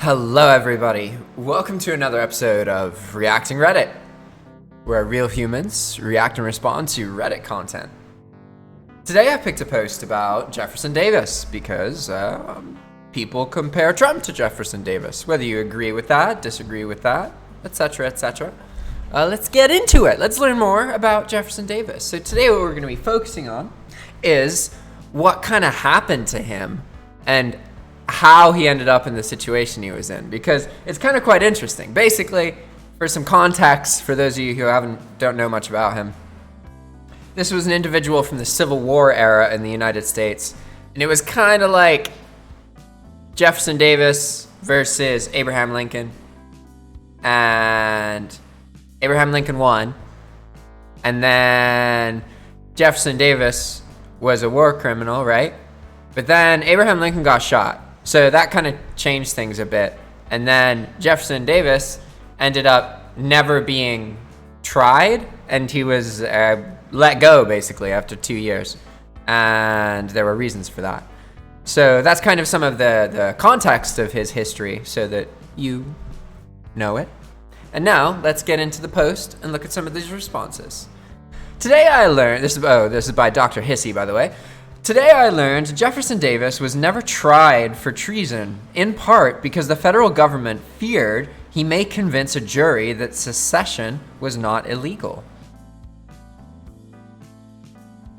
Hello everybody, welcome to another episode of Reacting Reddit, where real humans react and respond to Reddit content. Today I picked a post about Jefferson Davis because people compare Trump to Jefferson Davis. Whether you agree with that, disagree with that, etc., etc. Let's get into it. Let's learn more about Jefferson Davis. So today what we're going to be focusing on is what kind of happened to him and how he ended up in the situation he was in, because it's kind of quite interesting. Basically, for some context, for those of you who don't know much about him, this was an individual from the Civil War era in the United States, and it was kind of like Jefferson Davis versus Abraham Lincoln, and Abraham Lincoln won, and then Jefferson Davis was a war criminal, right? But then Abraham Lincoln got shot. So that kind of changed things a bit. And then Jefferson Davis ended up never being tried, and he was let go basically after 2 years. And there were reasons for that. So that's kind of some of the context of his history so that you know it. And now let's get into the post and look at some of these responses. Today I learned, this is by Dr. Hissy, by the way. Today I learned Jefferson Davis was never tried for treason, in part because the federal government feared he may convince a jury that secession was not illegal.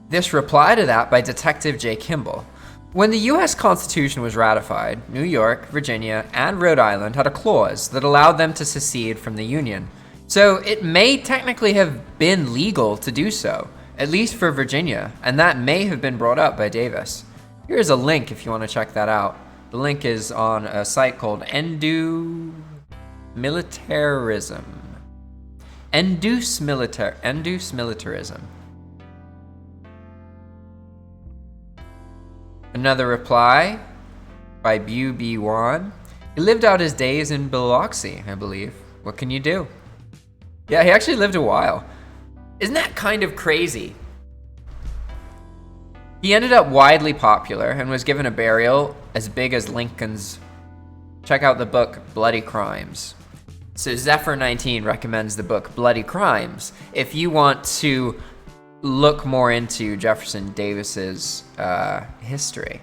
This reply to that by Detective J. Kimball. When the U.S. Constitution was ratified, New York, Virginia, and Rhode Island had a clause that allowed them to secede from the Union. So it may technically have been legal to do so, at least for Virginia, and that may have been brought up by Davis. Here's a link if you want to check that out. The link is on a site called Induce Militarism. Another reply by Bu B1. He lived out his days in Biloxi, I believe. What can you do? Yeah, he actually lived a while. Isn't that kind of crazy? He ended up widely popular and was given a burial as big as Lincoln's. Check out the book Bloody Crimes. So Zephyr19 recommends the book Bloody Crimes if you want to look more into Jefferson Davis's history.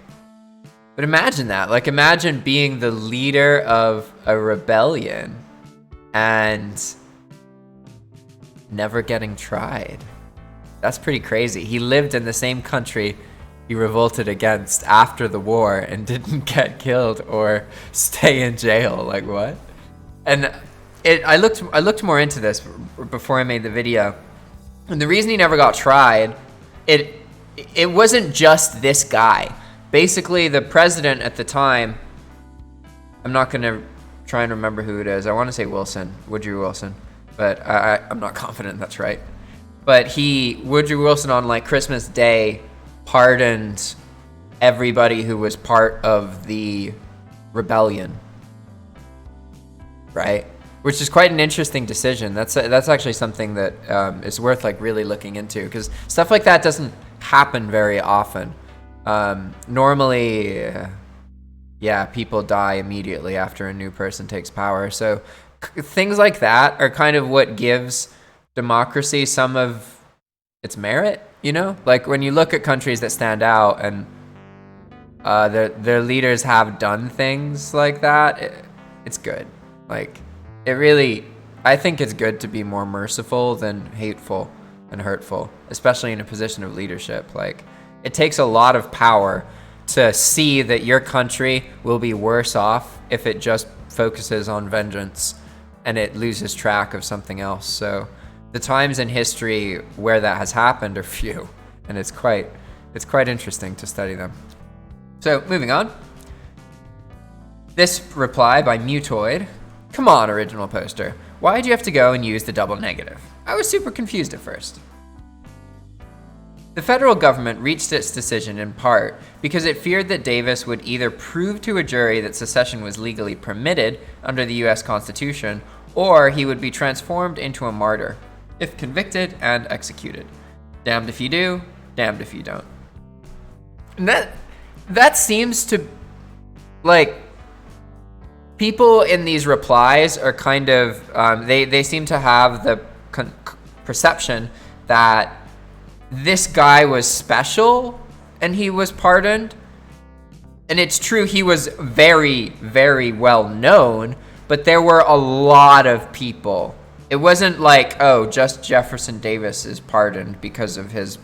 But imagine that. Like, imagine being the leader of a rebellion and never getting tried. That's pretty crazy. He lived in the same country he revolted against after the war and didn't get killed or stay in jail. Like, what? And I looked more into this before I made the video. And the reason he never got tried, it wasn't just this guy. Basically, the president at the time, I'm not going to try and remember who it is. I want to say Woodrow Wilson. But I'm not confident that's right. But Woodrow Wilson, on like Christmas Day, pardoned everybody who was part of the rebellion, right? Which is quite an interesting decision. That's actually something that is worth like really looking into, because stuff like that doesn't happen very often. Normally, people die immediately after a new person takes power. So things like that are kind of what gives democracy some of its merit, you know? Like when you look at countries that stand out and their leaders have done things like that, it's good. Like, I think it's good to be more merciful than hateful and hurtful, especially in a position of leadership. Like, it takes a lot of power to see that your country will be worse off if it just focuses on vengeance and it loses track of something else. So the times in history where that has happened are few, and it's quite interesting to study them. So moving on. This reply by Mutoid. Come on, original poster. Why'd you have to go and use the double negative? I was super confused at first. The federal government reached its decision in part because it feared that Davis would either prove to a jury that secession was legally permitted under the U.S. Constitution, or he would be transformed into a martyr, if convicted and executed. Damned if you do, damned if you don't. And that seems to, like, people in these replies are kind of, they seem to have the perception that this guy was special and he was pardoned. And it's true, he was very, very well known, but there were a lot of people. It wasn't like, oh, just Jefferson Davis is pardoned because of his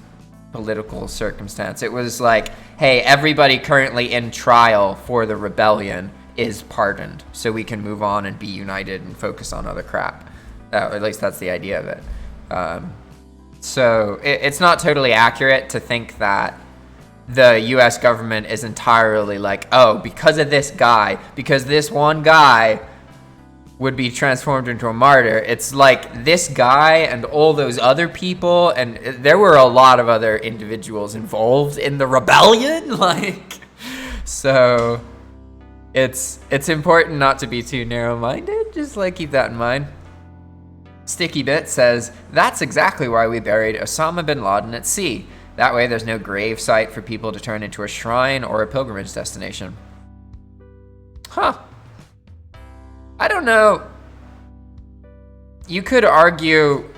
political circumstance. It was like, hey, everybody currently in trial for the rebellion is pardoned, so we can move on and be united and focus on other crap. Or at least that's the idea of it. So it's not totally accurate to think that the U.S. government is entirely like, oh, because of this guy, because this one guy would be transformed into a martyr. It's like this guy and all those other people, and there were a lot of other individuals involved in the rebellion. So it's important not to be too narrow-minded. Just keep that in mind. Sticky Bit says, that's exactly why we buried Osama bin Laden at sea. That way there's no grave site for people to turn into a shrine or a pilgrimage destination. Huh. I don't know. You could argue,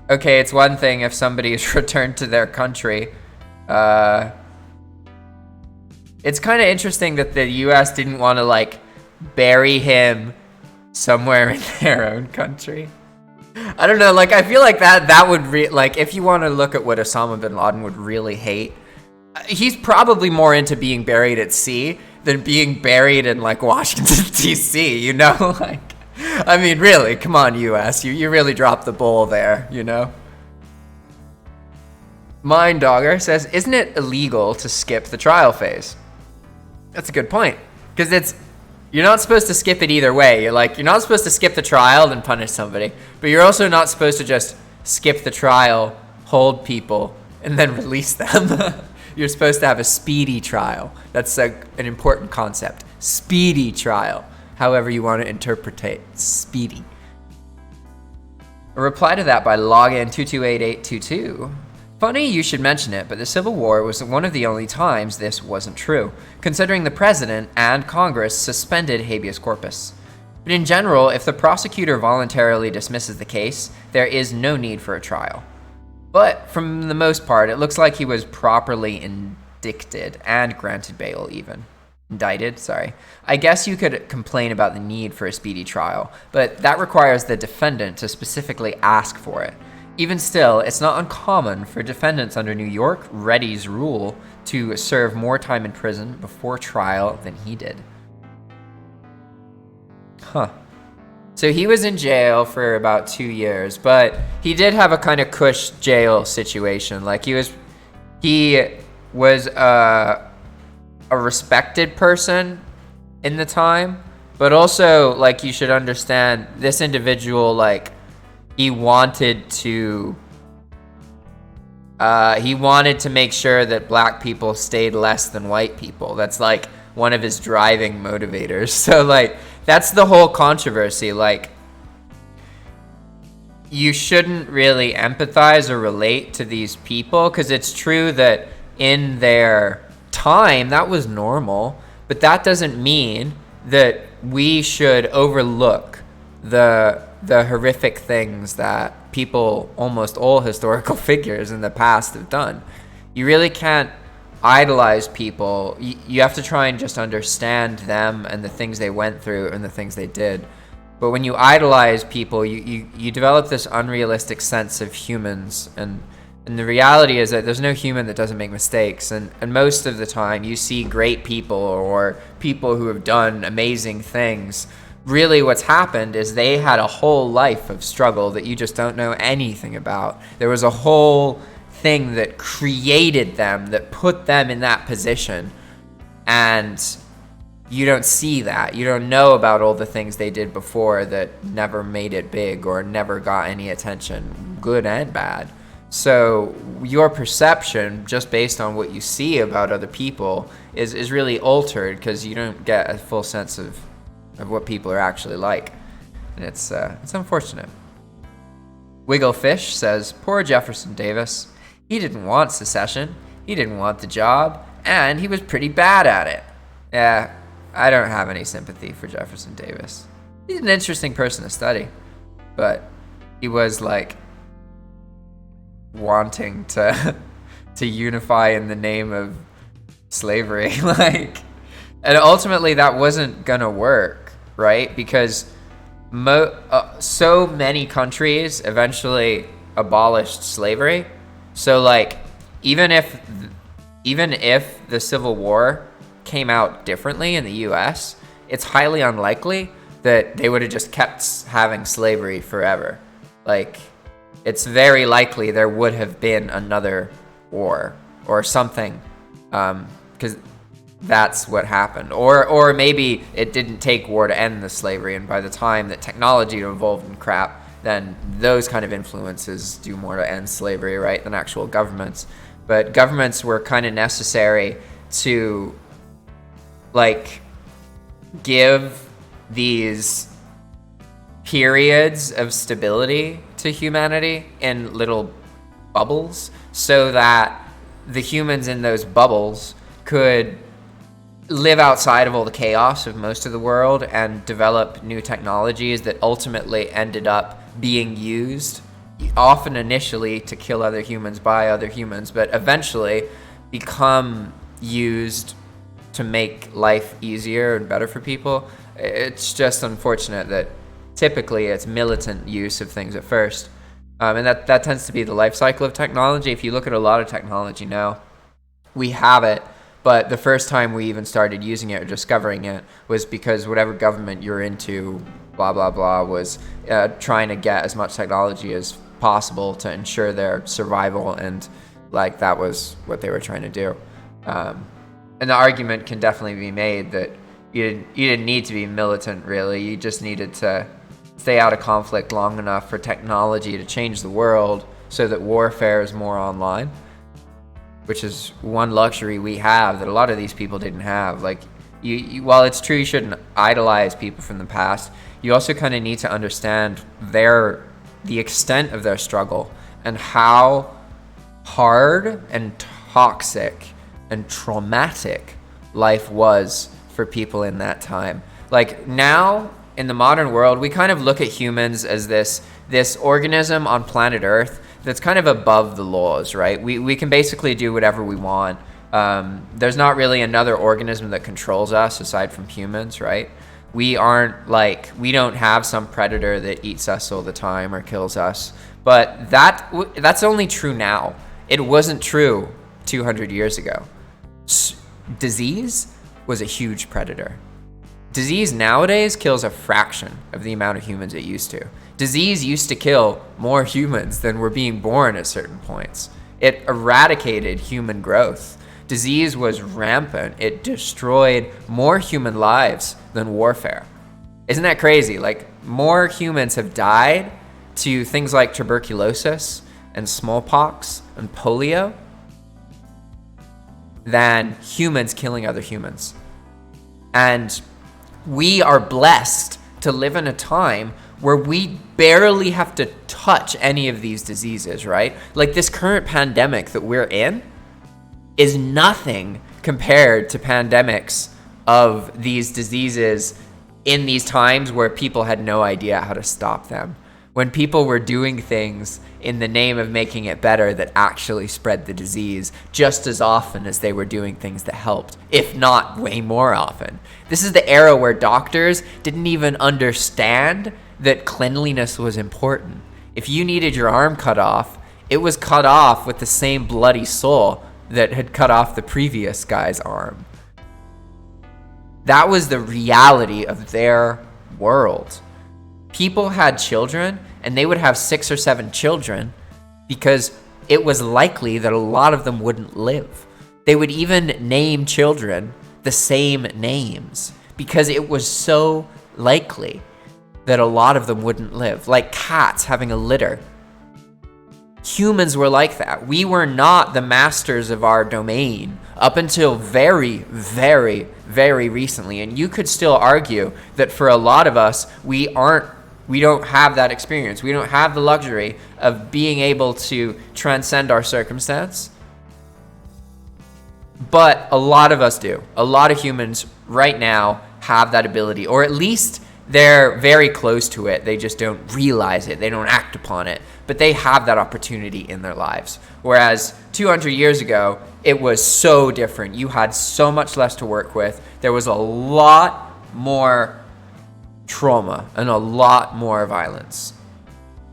okay, it's one thing if somebody is returned to their country. It's kind of interesting that the U.S. didn't want to, bury him somewhere in their own country. I don't know, I feel like that would, if you want to look at what Osama bin Laden would really hate, he's probably more into being buried at sea than being buried in, Washington, D.C., you know? I mean, really, come on, U.S., you really dropped the ball there, you know? Mind Dogger says, isn't it illegal to skip the trial phase? That's a good point, because you're not supposed to skip it either way. You're not supposed to skip the trial and punish somebody, but you're also not supposed to just skip the trial, hold people, and then release them. You're supposed to have a speedy trial. That's an important concept. Speedy trial. However you want to interpret it. Speedy. A reply to that by login228822. Funny you should mention it, but the Civil War was one of the only times this wasn't true, considering the President and Congress suspended habeas corpus. But in general, if the prosecutor voluntarily dismisses the case, there is no need for a trial. But from the most part, it looks like he was properly indicted and granted bail even. Indicted, sorry. I guess you could complain about the need for a speedy trial, but that requires the defendant to specifically ask for it. Even still, it's not uncommon for defendants under New York Reddy's rule to serve more time in prison before trial than he did. Huh. So he was in jail for about 2 years, but he did have a kind of cush jail situation. He was a respected person in the time, but also, you should understand, this individual, he wanted to make sure that black people stayed less than white people. That's one of his driving motivators. So that's the whole controversy. You shouldn't really empathize or relate to these people, because it's true that in their time that was normal, but that doesn't mean that we should overlook the horrific things that people, almost all historical figures in the past, have done. You really can't idolize people. You have to try and just understand them and the things they went through and the things they did. But when you idolize people, you develop this unrealistic sense of humans, and the reality is that there's no human that doesn't make mistakes, and most of the time you see great people or people who have done amazing things. Really what's happened is they had a whole life of struggle that you just don't know anything about. There was a whole thing that created them, that put them in that position, and you don't see that. You don't know about all the things they did before that never made it big or never got any attention, good and bad. So your perception, just based on what you see about other people, is really altered, because you don't get a full sense of what people are actually like. And it's unfortunate. Wigglefish says, poor Jefferson Davis. He didn't want secession, he didn't want the job, and he was pretty bad at it. Yeah, I don't have any sympathy for Jefferson Davis. He's an interesting person to study, but he was like wanting to unify in the name of slavery, like, and ultimately that wasn't gonna work, right? Because so many countries eventually abolished slavery. So like, even if the Civil War came out differently in the US, it's highly unlikely that they would have just kept having slavery forever. Like, it's very likely there would have been another war or something, because that's what happened. Or maybe it didn't take war to end the slavery, and by the time that technology evolved and crap, then those kind of influences do more to end slavery, right, than actual governments. But governments were kind of necessary to, like, give these periods of stability to humanity in little bubbles, so that the humans in those bubbles could live outside of all the chaos of most of the world and develop new technologies that ultimately ended up being used, often initially to kill other humans by other humans, but eventually become used to make life easier and better for people. It's just unfortunate that typically it's militant use of things at first. And that tends to be the life cycle of technology. If you look at a lot of technology now, we have it, but the first time we even started using it or discovering it was because whatever government you're into, blah, blah, blah, was trying to get as much technology as possible to ensure their survival, and like that was what they were trying to do. And the argument can definitely be made that you didn't need to be militant, really. You just needed to stay out of conflict long enough for technology to change the world so that warfare is more online, which is one luxury we have that a lot of these people didn't have. Like, you while it's true you shouldn't idolize people from the past, you also kind of need to understand the extent of their struggle and how hard and toxic and traumatic life was for people in that time. Like, now in the modern world, we kind of look at humans as this organism on planet Earth that's kind of above the laws, right? We can basically do whatever we want. There's not really another organism that controls us aside from humans, right? We don't have some predator that eats us all the time or kills us. But that's only true now. It wasn't true 200 years ago. Disease was a huge predator. Disease nowadays kills a fraction of the amount of humans it used to. Disease used to kill more humans than were being born at certain points. It eradicated human growth. Disease was rampant. It destroyed more human lives than warfare. Isn't that crazy? Like, more humans have died to things like tuberculosis and smallpox and polio than humans killing other humans. And we are blessed to live in a time where we barely have to touch any of these diseases, right? Like, this current pandemic that we're in is nothing compared to pandemics of these diseases in these times where people had no idea how to stop them. When people were doing things in the name of making it better that actually spread the disease just as often as they were doing things that helped, if not way more often. This is the era where doctors didn't even understand that cleanliness was important. If you needed your arm cut off, it was cut off with the same bloody saw that had cut off the previous guy's arm. That was the reality of their world. People had children, and they would have 6 or 7 children because it was likely that a lot of them wouldn't live. They would even name children the same names because it was so likely that a lot of them wouldn't live. Like cats having a litter. Humans were like that. We were not the masters of our domain up until very, very, very recently. And you could still argue that for a lot of us, we don't have that experience. We don't have the luxury of being able to transcend our circumstance. But a lot of us do. A lot of humans right now have that ability, or at least they're very close to it. They just don't realize it. They don't act upon it, but they have that opportunity in their lives. Whereas 200 years ago, it was so different. You had so much less to work with. There was a lot more trauma and a lot more violence.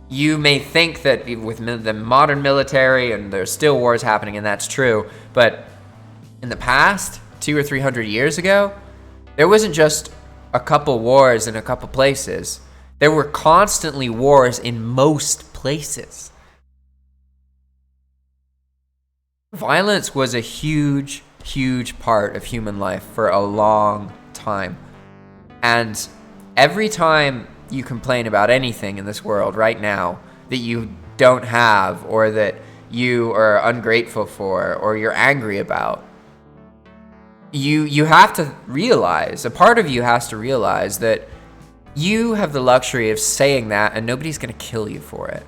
You may think that with the modern military, and there's still wars happening, and that's true, but in the past, 200 or 300 years ago, there wasn't just a couple wars in a couple places. There were constantly wars in most places. Violence was a huge, huge part of human life for a long time. And every time you complain about anything in this world right now that you don't have, or that you are ungrateful for, or you're angry about, you have to realize, a part of you has to realize that you have the luxury of saying that and nobody's going to kill you for it.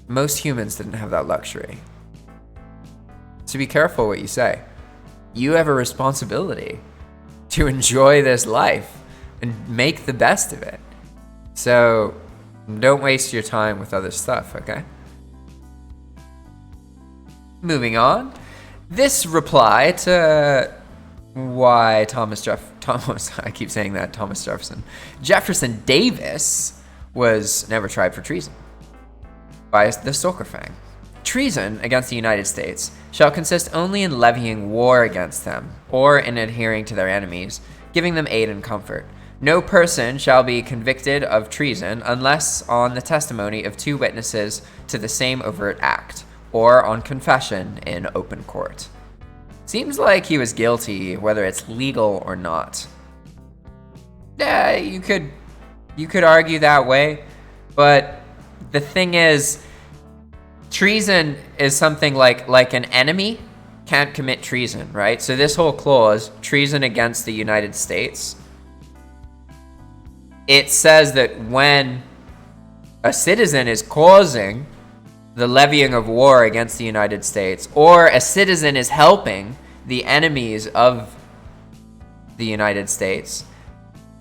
Most humans didn't have that luxury. So be careful what you say. You have a responsibility to enjoy this life and make the best of it. So don't waste your time with other stuff, okay? Moving on. This reply to why Thomas Jefferson Davis was never tried for treason by the Stokerfang. Treason against the United States shall consist only in levying war against them, or in adhering to their enemies, giving them aid and comfort. No person shall be convicted of treason unless on the testimony of 2 witnesses to the same overt act, or on confession in open court. Seems like he was guilty, whether it's legal or not. Yeah, you could argue that way, but the thing is, treason is something like an enemy can't commit treason, right? So this whole clause, treason against the United States, it says that when a citizen is causing the levying of war against the United States, or a citizen is helping the enemies of the United States,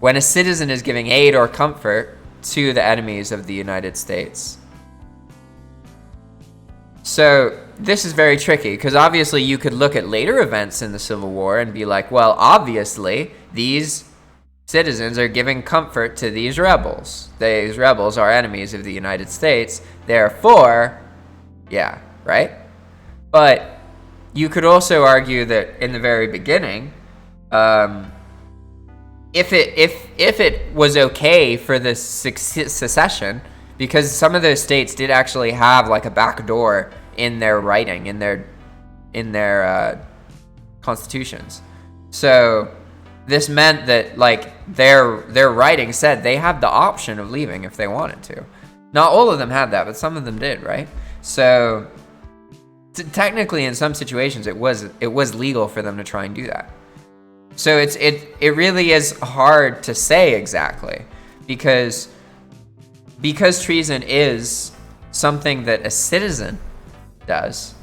when a citizen is giving aid or comfort to the enemies of the United States. So this is very tricky, because obviously you could look at later events in the Civil War and be like, well, obviously these citizens are giving comfort to these rebels. These rebels are enemies of the United States. Therefore, yeah, right? But you could also argue that in the very beginning, if it was okay for the secession, because some of those states did actually have like a back door in their writing, in their constitutions. So this meant that like their writing said they had the option of leaving if they wanted to. Not all of them had that, but some of them did, right? So technically, in some situations, it was legal for them to try and do that. So it really is hard to say exactly, because treason is something that a citizen does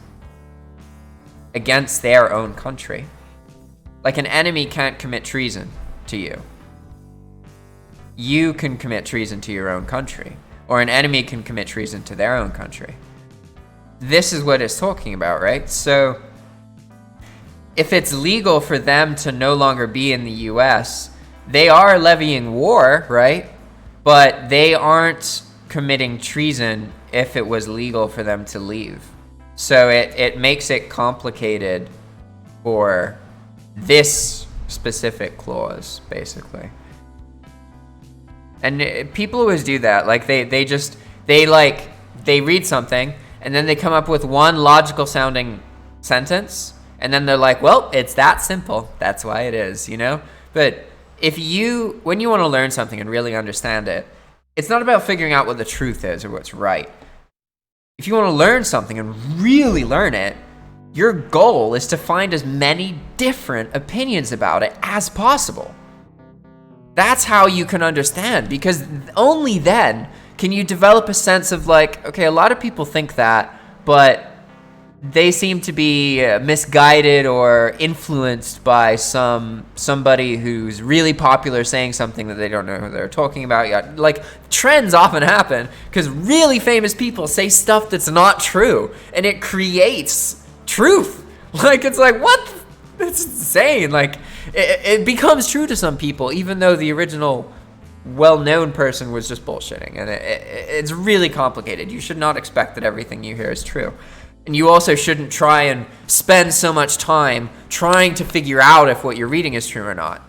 against their own country. Like an enemy can't commit treason to you. You can commit treason to your own country, or an enemy can commit treason to their own country. This is what it's talking about, right? So if it's legal for them to no longer be in the US, they are levying war, right? But they aren't committing treason if it was legal for them to leave. So it makes it complicated for this specific clause, basically. And people always do that. Like they read something and then they come up with one logical sounding sentence, and then they're like, well, it's that simple. That's why it is, you know? But when you want to learn something and really understand it, it's not about figuring out what the truth is or what's right. If you want to learn something and really learn it, your goal is to find as many different opinions about it as possible. That's how you can understand, because only then can you develop a sense of like, okay, a lot of people think that, but they seem to be misguided or influenced by somebody who's really popular saying something that they don't know who they're talking about yet. Like, trends often happen because really famous people say stuff that's not true, and it creates truth. Like, it's like, what? That's insane. Like, it becomes true to some people, even though the original well-known person was just bullshitting, and it's really complicated. You should not expect that everything you hear is true. And you also shouldn't try and spend so much time trying to figure out if what you're reading is true or not,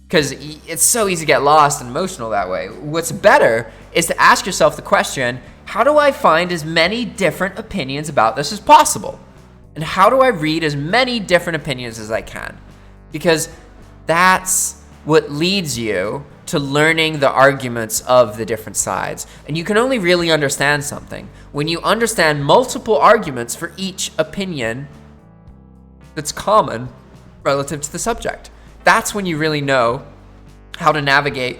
because it's so easy to get lost and emotional that way. What's better is to ask yourself the question, how do I find as many different opinions about this as possible? And how do I read as many different opinions as I can? Because that's what leads you to learning the arguments of the different sides. And you can only really understand something when you understand multiple arguments for each opinion that's common relative to the subject. That's when you really know how to navigate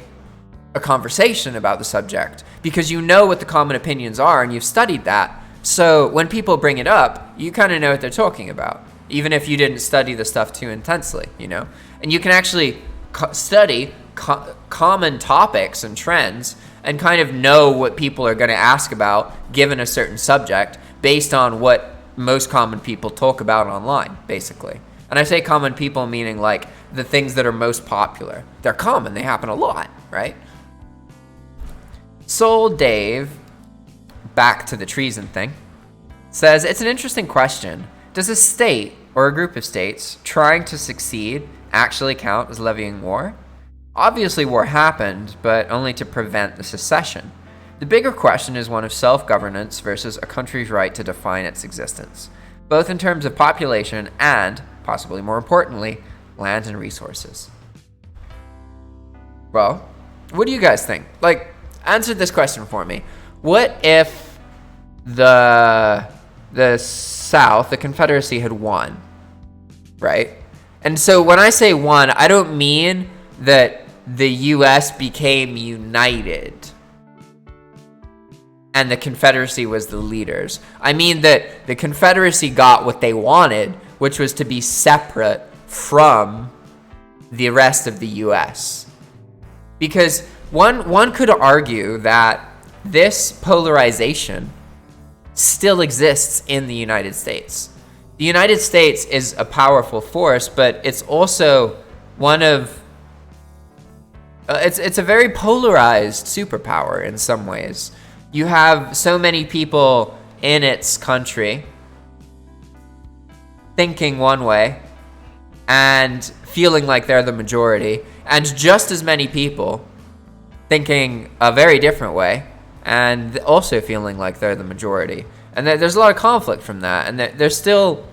a conversation about the subject, because you know what the common opinions are and you've studied that. So when people bring it up, you kind of know what they're talking about, even if you didn't study the stuff too intensely, you know? And you can actually study common topics and trends and kind of know what people are going to ask about given a certain subject based on what most common people talk about online, basically. And I say common people meaning like the things that are most popular. They're common, they happen a lot, right? Soul Dave, back to the treason thing, says, it's an interesting question. Does a state or a group of states trying to succeed actually count as levying war? Obviously, war happened, but only to prevent the secession. The bigger question is one of self-governance versus a country's right to define its existence, both in terms of population and, possibly more importantly, land and resources. Well, what do you guys think? Like, answer this question for me. What if the South, the Confederacy, had won, right? And so when I say won, I don't mean that the U.S. became united and the Confederacy was the leaders. I mean that the Confederacy got what they wanted, which was to be separate from the rest of the U.S. Because one could argue that this polarization still exists in the United States. The United States is a powerful force, but it's also one of it's a very polarized superpower in some ways. You have so many people in its country thinking one way and feeling like they're the majority, and just as many people thinking a very different way and also feeling like they're the majority. And there's a lot of conflict from that, and there's still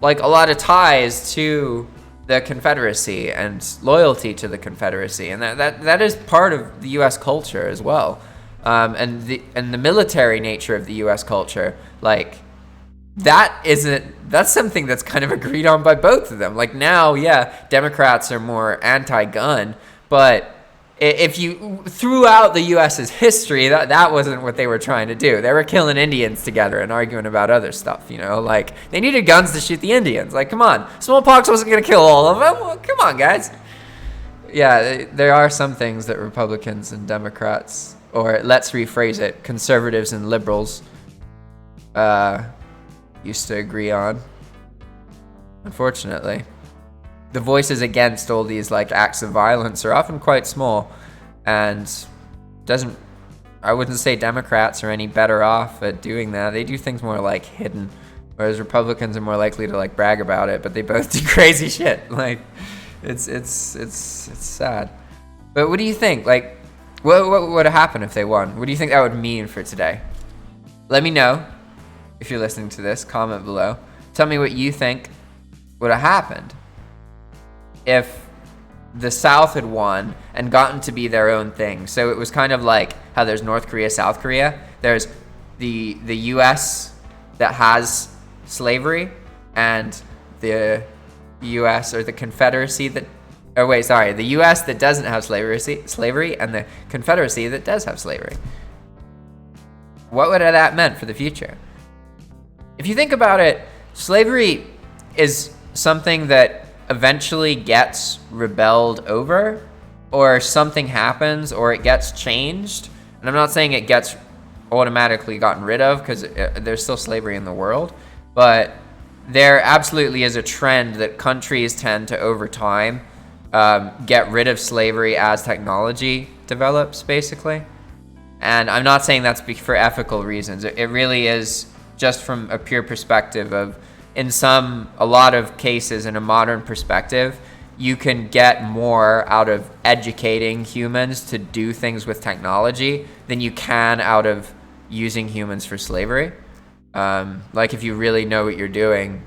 like a lot of ties to the Confederacy and loyalty to the Confederacy, and that is part of the U.S. culture as well, and the military nature of the U.S. culture. Like that's something that's kind of agreed on by both of them. Like now, yeah, Democrats are more anti-gun, but if you throughout the U.S.'s history, that wasn't what they were trying to do. They were killing Indians together and arguing about other stuff, you know? Like, they needed guns to shoot the Indians. Like, come on. Smallpox wasn't going to kill all of them. Well, come on, guys. Yeah, there are some things that Republicans and Democrats, or let's rephrase it, conservatives and liberals used to agree on, unfortunately. The voices against all these like acts of violence are often quite small, and I wouldn't say Democrats are any better off at doing that. They do things more like hidden, whereas Republicans are more likely to like brag about it, but they both do crazy shit. Like it's sad. But what do you think? Like what would happen if they won? What do you think that would mean for today? Let me know if you're listening to this. Comment below. Tell me what you think would have happened if the South had won and gotten to be their own thing. So it was kind of like how there's North Korea, South Korea. There's the U.S. that has slavery, and the U.S. or the Confederacy that... the U.S. that doesn't have slavery, and the Confederacy that does have slavery. What would that meant for the future? If you think about it Slavery is something that eventually gets rebelled over, or something happens, or it gets changed. And I'm not saying it gets automatically gotten rid of, because there's still slavery in the world, but there absolutely is a trend that countries tend to, over time, get rid of slavery as technology develops, basically. And I'm not saying that's for ethical reasons. It really is just from a pure perspective of, a lot of cases, in a modern perspective, you can get more out of educating humans to do things with technology than you can out of using humans for slavery. Like, if you really know what you're doing,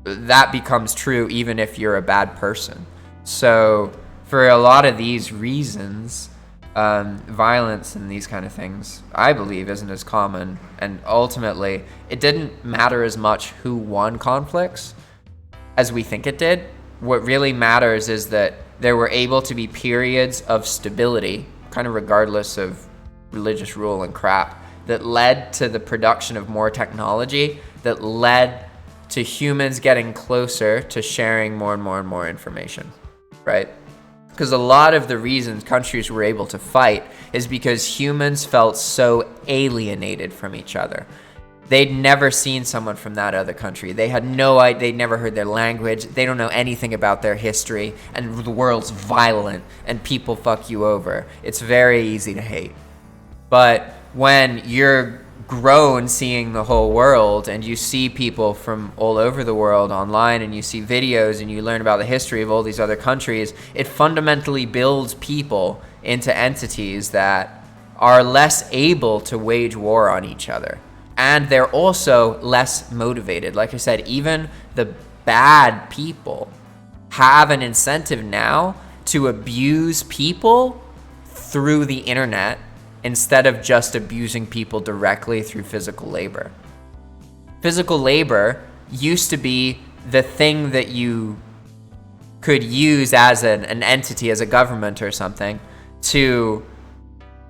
that becomes true even if you're a bad person. So for a lot of these reasons, violence and these kind of things, I believe, isn't as common. And ultimately, it didn't matter as much who won conflicts as we think it did. What really matters is that there were able to be periods of stability, kind of regardless of religious rule and crap, that led to the production of more technology, that led to humans getting closer to sharing more and more and more information, right? Because a lot of the reasons countries were able to fight is because humans felt so alienated from each other. They'd never seen someone from that other country. They had no idea. They'd never heard their language. They don't know anything about their history. And the world's violent and people fuck you over. It's very easy to hate. But when you're grown seeing the whole world, and you see people from all over the world online, and you see videos, and you learn about the history of all these other countries, it fundamentally builds people into entities that are less able to wage war on each other. And they're also less motivated. Like I said, even the bad people have an incentive now to abuse people through the internet instead of just abusing people directly through physical labor. Physical labor used to be the thing that you could use as an entity, as a government or something, to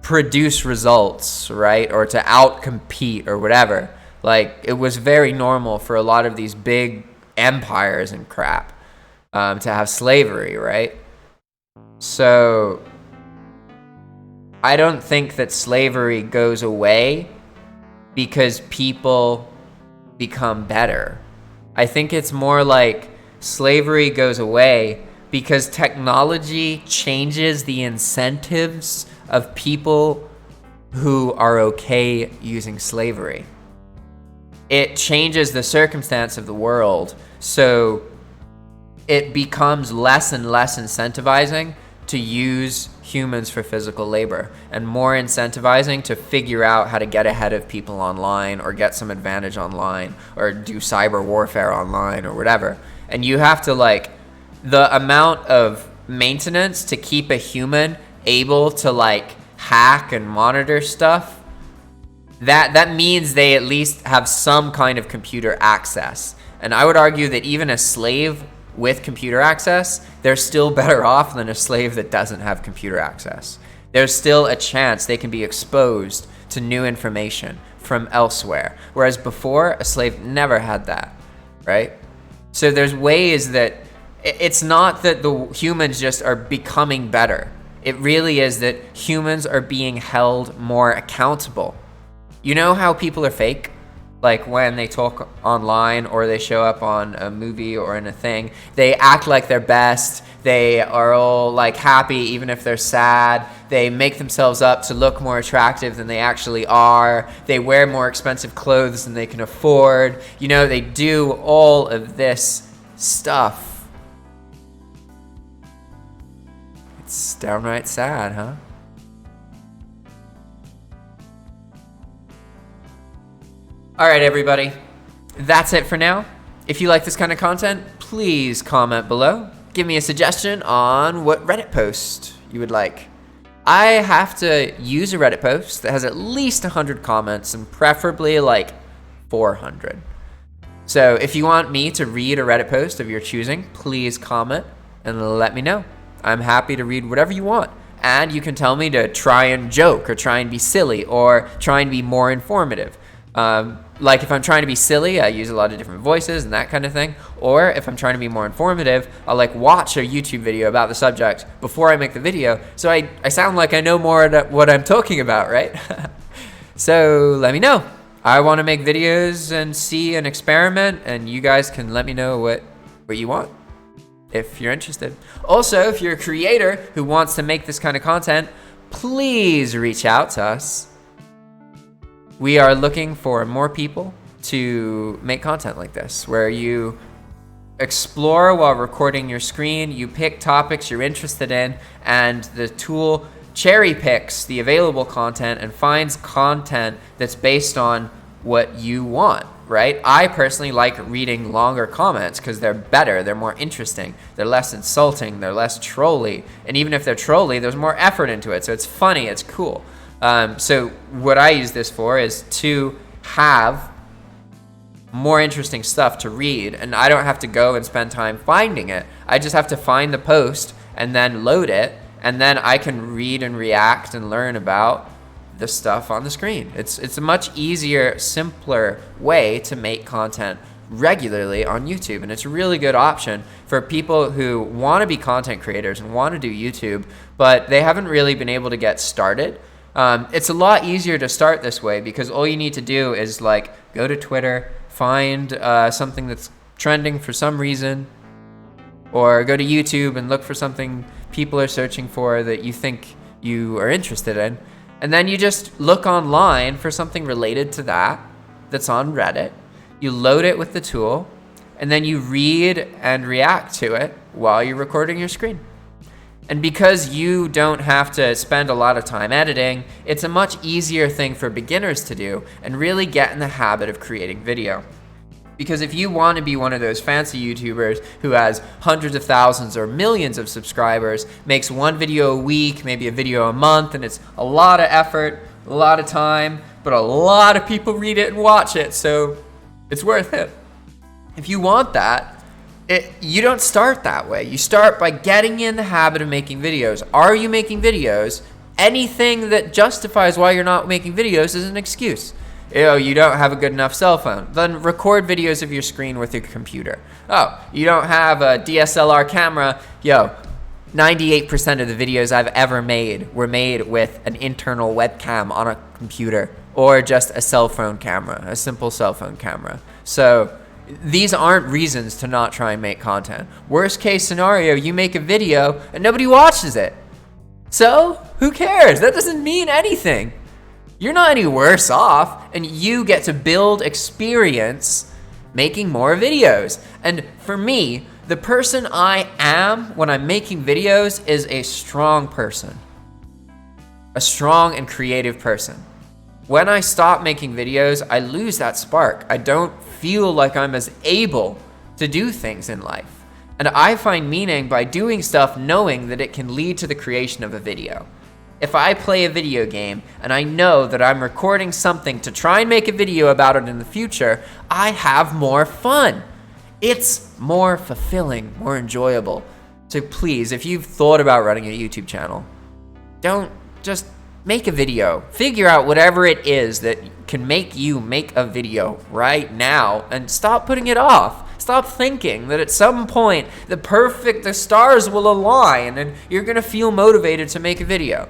produce results, right? Or to outcompete or whatever. Like, it was very normal for a lot of these big empires and crap to have slavery, right? So I don't think that slavery goes away because people become better. I think it's more like slavery goes away because technology changes the incentives of people who are okay using slavery. It changes the circumstance of the world, so it becomes less and less incentivizing to use humans for physical labor, and more incentivizing to figure out how to get ahead of people online, or get some advantage online, or do cyber warfare online, or whatever. And you have to, like, the amount of maintenance to keep a human able to, like, hack and monitor stuff, that means they at least have some kind of computer access. And I would argue that even a slave with computer access, they're still better off than a slave that doesn't have computer access. There's still a chance they can be exposed to new information from elsewhere. Whereas before, a slave never had that, right? So there's ways that it's not that the humans just are becoming better. It really is that humans are being held more accountable. You know how people are fake? Like when they talk online or they show up on a movie or in a thing, they act like they're best. They are all like happy even if they're sad. They make themselves up to look more attractive than they actually are. They wear more expensive clothes than they can afford. You know, they do all of this stuff. It's downright sad, huh? All right, everybody, that's it for now. If you like this kind of content, please comment below. Give me a suggestion on what Reddit post you would like. I have to use a Reddit post that has at least 100 comments and preferably like 400. So if you want me to read a Reddit post of your choosing, please comment and let me know. I'm happy to read whatever you want. And you can tell me to try and joke or try and be silly or try and be more informative. Like if I'm trying to be silly, I use a lot of different voices and that kind of thing. Or if I'm trying to be more informative, I'll like watch a YouTube video about the subject before I make the video, so I sound like I know more what I'm talking about, right? So let me know. I want to make videos and see an experiment, and you guys can let me know what you want if you're interested. Also, if you're a creator who wants to make this kind of content, please reach out to us. We are looking for more people to make content like this, where you explore while recording your screen, you pick topics you're interested in, and the tool cherry picks the available content and finds content that's based on what you want, right? I personally like reading longer comments because they're better, they're more interesting, they're less insulting, they're less trolly, and even if they're trolly, there's more effort into it, so it's funny, it's cool. So what I use this for is to have more interesting stuff to read, and I don't have to go and spend time finding it. I just have to find the post and then load it, and then I can read and react and learn about the stuff on the screen. It's a much easier, simpler way to make content regularly on YouTube, and it's a really good option for people who want to be content creators and want to do YouTube, but they haven't really been able to get started. It's a lot easier to start this way because all you need to do is like go to Twitter, find something that's trending for some reason, or go to YouTube and look for something people are searching for that you think you are interested in, and then you just look online for something related to that that's on Reddit. You load it with the tool, and then you read and react to it while you're recording your screen. And because you don't have to spend a lot of time editing, it's a much easier thing for beginners to do and really get in the habit of creating video. Because if you want to be one of those fancy YouTubers who has hundreds of thousands or millions of subscribers, makes one video a week, maybe a video a month, and it's a lot of effort, a lot of time, but a lot of people read it and watch it, so it's worth it. If you want that, you don't start that way. You start by getting in the habit of making videos. Are you making videos? Anything that justifies why you're not making videos is an excuse. You don't have a good enough cell phone. Then record videos of your screen with your computer. Oh, you don't have a DSLR camera. 98% of the videos I've ever made were made with an internal webcam on a computer or just a cell phone camera, a simple cell phone camera. So these aren't reasons to not try and make content. Worst case scenario, you make a video and nobody watches it. So who cares? That doesn't mean anything. You're not any worse off, and you get to build experience making more videos. And for me, the person I am when I'm making videos is a strong person. A strong and creative person. When I stop making videos, I lose that spark. I don't feel like I'm as able to do things in life. And I find meaning by doing stuff knowing that it can lead to the creation of a video. If I play a video game and I know that I'm recording something to try and make a video about it in the future, I have more fun. It's more fulfilling, more enjoyable. So please, if you've thought about running a YouTube channel, don't just make a video. Figure out whatever it is that can make you make a video right now and stop putting it off. Stop thinking that at some point the stars will align and you're gonna feel motivated to make a video.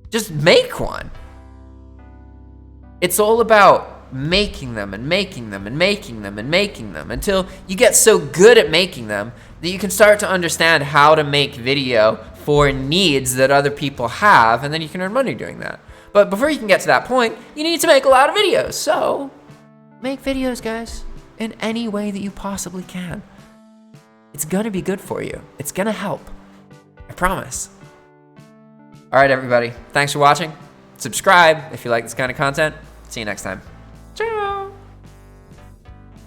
Just make one. It's all about making them and making them and making them and making them until you get so good at making them that you can start to understand how to make video for needs that other people have, and then you can earn money doing that. But before you can get to that point, you need to make a lot of videos. So make videos, guys, in any way that you possibly can. It's gonna be good for you. It's gonna help. I promise. All right, everybody. Thanks for watching. Subscribe if you like this kind of content. See you next time.